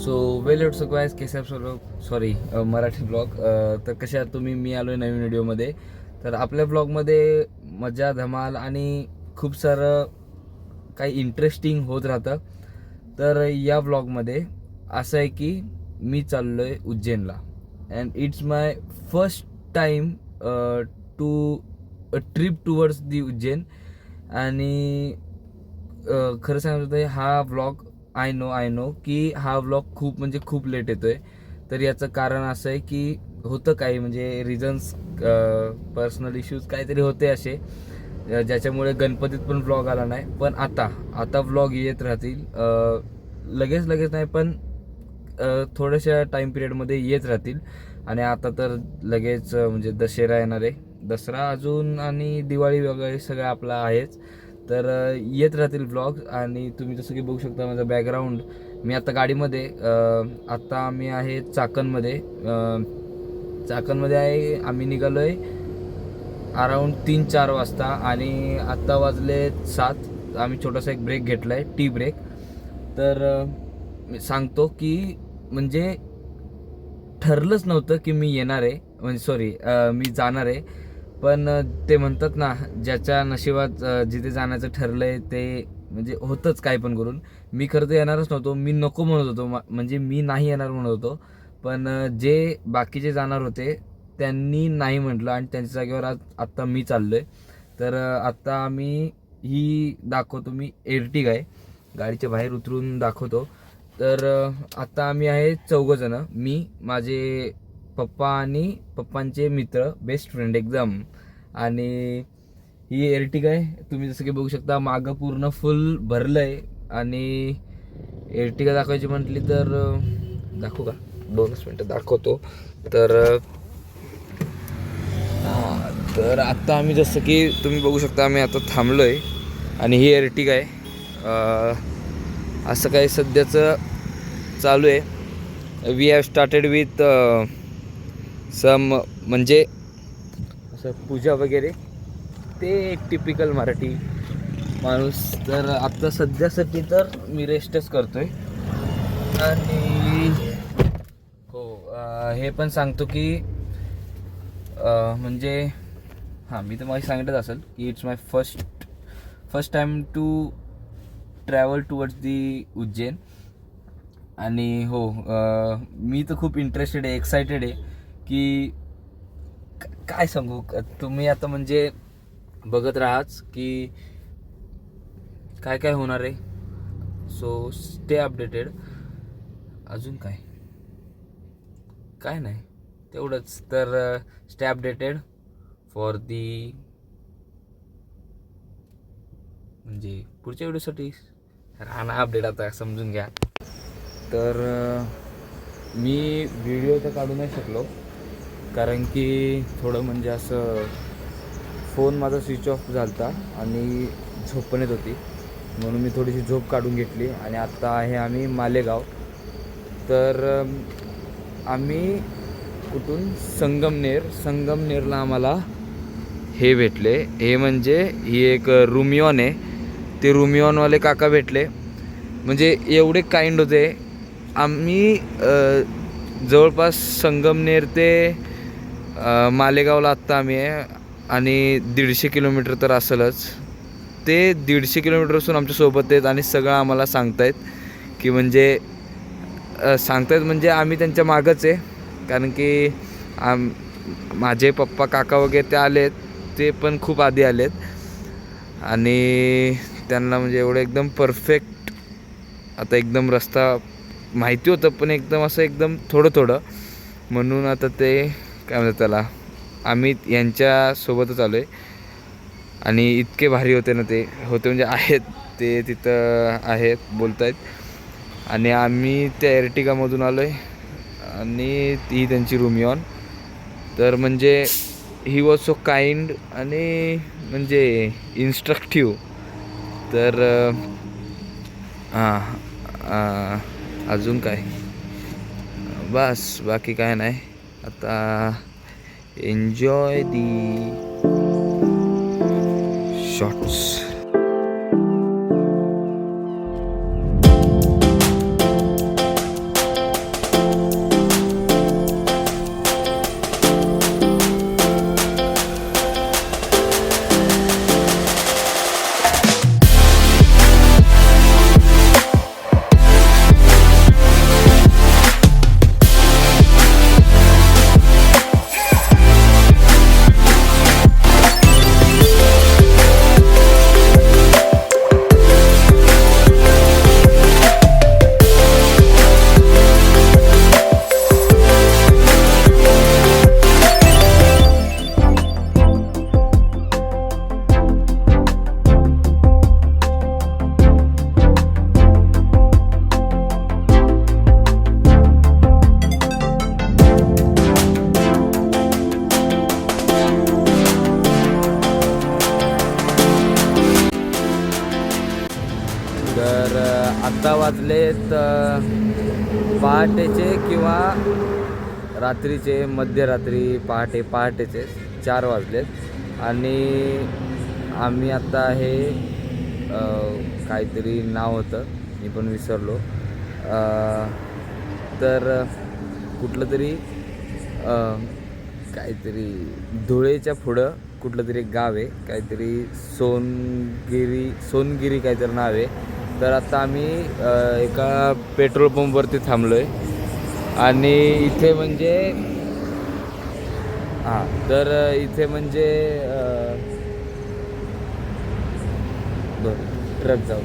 So well it's guys कैसे आप सब लोग सॉरी मराठी ब्लॉग तर कशा आहात तुम्ही. मी आलो आहे नवीन व्हिडिओमध्ये. तर आपल्या ब्लॉगमध्ये मजा धमाल आणि खूप सारं काही इंटरेस्टिंग होत राहतं. तर या ब्लॉगमध्ये असं आहे की मी चाललो आहे उज्जैनला and it's my first time to a trip towards the Ujjain. आणि खरं सांगतो तर हा व्लॉग आय नो की हा व्लॉग खूप म्हणजे खूप लेट येतोय. तर याचं कारण असं आहे की होतं काही म्हणजे रिझन्स, पर्सनल इश्यूज काहीतरी होते असे, ज्याच्यामुळे गणपतीत पण व्लॉग आला नाही. पण आता व्लॉग येत राहतील, लगेच नाही पण थोड्याशा टाईम पिरियडमध्ये येत राहतील. आणि आता तर लगेच म्हणजे दसरा येणार आहे, दसरा अजून आणि दिवाळी वगैरे सगळं आपलं आहेच. तर येत राहतील व्लॉग. आणि तुम्ही जसं की बघू शकता माझं बॅकग्राऊंड, मी आता गाडीमध्ये, आत्ता आम्ही आहे चाकणमध्ये आहे. आम्ही निघालो आहे अराऊंड 3-4 वाजता आणि आत्ता वाजले 7. आम्ही छोटासा एक ब्रेक घेतला आहे, टी ब्रेक. तर मी सांगतो की म्हणजे ठरलंच नव्हतं की मी येणार आहे, म्हणजे सॉरी मी जाणार आहे. पण ते म्हणतात ना, ज्याच्या नशिबात जिथे जाण्याचं ठरलंय ते म्हणजे होतंच काय पण करून. मी खरं तर येणारच नव्हतो, मी नको म्हणत होतो, म्हणजे मी नाही येणार म्हणत होतो. पण जे बाकीचे जाणार होते त्यांनी नाही म्हटलं आणि त्यांच्या जागेवर आत्ता मी चाललोय. तर आत्ता आम्ही ही दाखवतो, मी एर्टिगा आहे, गाडीच्या बाहेर उतरून दाखवतो. तर आत्ता आम्ही आहे 4 जण, मी, माझे पप्पा आणि पप्पांचे मित्र, बेस्ट फ्रेंड एकदम. आणि ही एर्टिगा आहे, तुम्ही जसं की बघू शकता मागं पूर्ण फुल भरलं आहे. आणि एर्टिगा दाखवायची म्हटली तर दाखवू का, 2 मिनटं दाखवतो. तर तर आत्ता आम्ही जसं की तुम्ही बघू शकता आम्ही आता थांबलो आहे आणि ही एर्टिगा आहे. असं काही सध्याचं चालू आहे. We have started with some म्हणजे असं पूजा वगैरे, ते एक टिपिकल मराठी माणूस. तर आत्ता सध्यासाठी तर मी रेस्टच करतोय. आणि हो, हे पण सांगतो की म्हणजे हां, मी तर मला सांगितलंच असेल की it's my first time to travel towards the Ujjain. आणि हो, मी तर खूप इंटरेस्टेड आहे, एक्सायटेड आहे की काय सांगू. तुम्ही आता म्हणजे बघत राहाच की काय काय होणार आहे. So stay updated. अजून काय नाही, तेवढंच. तर स्टे अपडेटेड फॉर दी म्हणजे पुढच्या व्हिडिओसाठी राहणार अपडेट, आता समजून घ्या. तर मी व्हिडिओ तर काढू नाही शकलो कारण की थोडं म्हणजे असं फोन माझा स्विच ऑफ झाला होता आणि झोप पण येत होती, म्हणून मी थोडीशी झोप काढून घेतली. आणि आत्ता आहे आम्ही मालेगाव. तर आम्ही कुठून संगमनेरला आम्हाला हे भेटले. हे म्हणजे ही एक रुमियॉन आहे, ते रुमियॉनवाले काका भेटले. म्हणजे एवढे काइंड होते. आम्ही जवळपास संगमनेर ते मालेगावला आत्ता आम्ही आहे आणि 150 किलोमीटर तर असेलच. ते 150 किलोमीटरपासून आमच्यासोबत आहेत आणि सगळं आम्हाला सांगतायत की म्हणजे म्हणजे आम्ही त्यांच्या मागंच आहे. कारण की माझे पप्पा काका वगैरे ते आलेत, ते पण खूप आधी आलेत. आणि त्यांना म्हणजे एवढं एकदम परफेक्ट आता एकदम रस्ता माहिती होतं, पण एकदम असं एकदम थोडं म्हणून आता ते काय म्हणतात त्याला, आम्ही यांच्यासोबतच आलो आहे. आणि इतके भारी होते ना, ते होते म्हणजे आहेत, ते तिथं आहेत बोलत आहेत. आणि आम्ही त्या एर्टिगामधून आलो आहे आणि ती त्यांची रुमियॉन. तर म्हणजे ही वॉज सो काइंड आणि म्हणजे इन्स्ट्रक्टिव्ह. तर अजून काय, बस बाकी काय नाही. आता एन्जॉय दी शॉट्स. तर आत्ता वाजलेत पहाटेचे किंवा रात्रीचे, मध्यरात्री पहाटेचे 4 वाजलेत आणि आम्ही आत्ता आहे काहीतरी नाव होतं मी पण विसरलो, तर कुठलं तरी काहीतरी धुळेच्या पुढं कुठलं तरी गाव आहे, काहीतरी सोनगिरी काहीतरी नाव आहे. तर आता आम्ही एका पेट्रोल पंपवरती थांबलो आहे आणि इथे म्हणजे तर इथे म्हणजे ट्रक जाऊ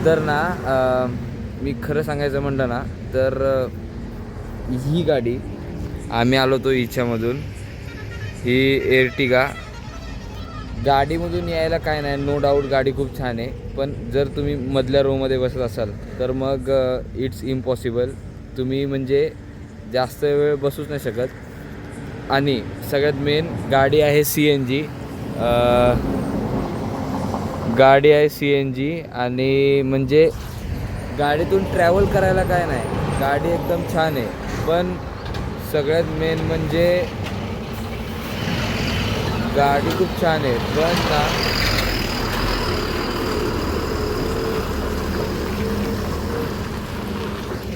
तर ना मी खरं सांगायचं म्हणलं ना तर ही गाडी आम्ही आलो तो हिच्यामधून, ही एर्टिगा. गाडीमधून यायला काय नाही, नो डाऊट गाडी खूप छान आहे, पण जर तुम्ही मधल्या रोमध्ये बसत असाल तर मग इट्स इम्पॉसिबल, तुम्ही म्हणजे जास्त वेळ बसूच नाही शकत. आणि सगळ्यात मेन गाडी आहे CNG आणि म्हणजे गाडीतून ट्रॅव्हल करायला काय नाही, गाडी एकदम छान आहे. पण सगळ्यात मेन म्हणजे गाडी खूप छान आहे, पण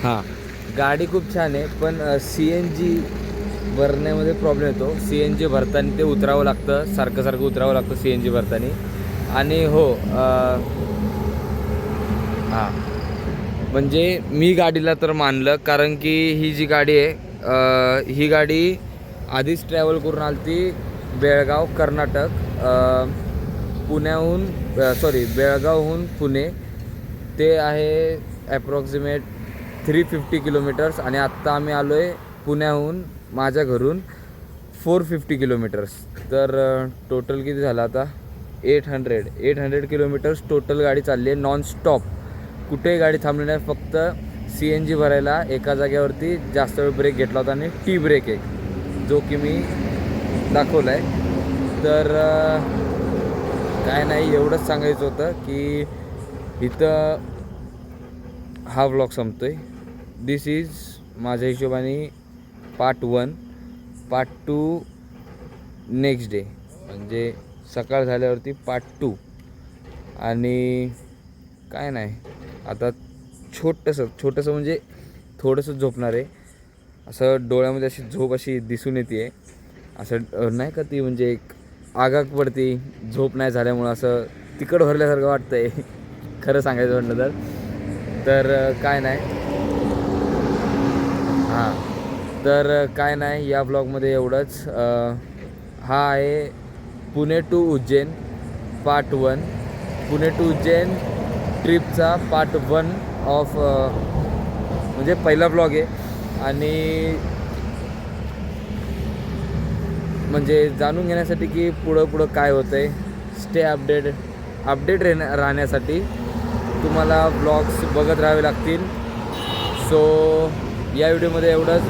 ना गाडी खूप छान आहे, पण CNG भरण्यामध्ये प्रॉब्लेम येतो. CNG भरताना ते उतरावं लागतं, सारखं उतरावं लागतं CNG भरताना. आणि हो म्हणजे मी गाडीला तर मानलं, कारण की ही जी गाडी आहे ही गाडी आधीच ट्रॅव्हल करून आली बेळगाव कर्नाटक, बेळगावहून पुणे, ते आहे ॲप्रॉक्सिमेट 350 किलोमीटर्स. आणि आत्ता आम्ही आलो आहे पुण्याहून, माझ्या घरून 450 किलोमीटर्स. तर टोटल किती झालं आता 800 किलोमीटर्स टोटल गाडी चालली आहे नॉनस्टॉप. कुठेही गाडी थांबली नाही, फक्त CNG भरायला एका जागेवरती जास्त वेळ ब्रेक घेतला होता आणि टी ब्रेक एक, जो की मी दाखवला आहे. तर काय नाही, एवढंच सांगायचं होतं की इथं हा व्लॉग संपतो आहे. दिस इज माझ्या हिशोबाने पार्ट 1. पार्ट 2 नेक्स्ट डे, म्हणजे सकाळ झाल्यावरती पार्ट 2. आणि काय नाही, आता छोटंसं म्हणजे थोडंसं झोपणार आहे. असं डोळ्यामध्ये अशी झोप अशी दिसून येते, असं नाही का, ती म्हणजे एक आगाग पडती झोप नाही झाल्यामुळं, असं तिकड भरल्यासारखं वाटतं आहे खरं सांगायचं म्हटलं तर काय नाही. तर काय नाही, या ब्लॉगमध्ये एवढंच. हा आहे Pune to Ujjain part 1, Pune to Ujjain ट्रिपचा पार्ट 1 ऑफ म्हणजे पहिला ब्लॉग आहे. आणि म्हणजे जाणून घेण्यासाठी की पुढं काय होतं आहे, स्टे अपडेट राहण्यासाठी तुम्हाला ब्लॉग्स बघत राहावे लागतील. सो या व्हिडिओमध्ये एवढंच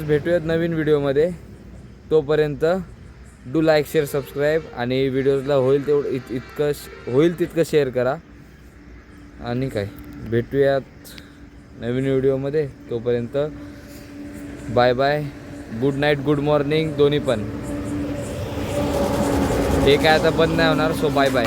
भेटूयात नवीन व्हिडिओमध्ये. तोपर्यंत डू लाईक, शेअर, सबस्क्राईब आणि व्हिडिओजला होईल तितकं शेअर करा. आणि काय, भेटूयात नवीन व्हिडिओमध्ये. तोपर्यंत bye bye, good night, good morning दोन्ही पण. हे काय आता बंद नाही होणार. So bye bye.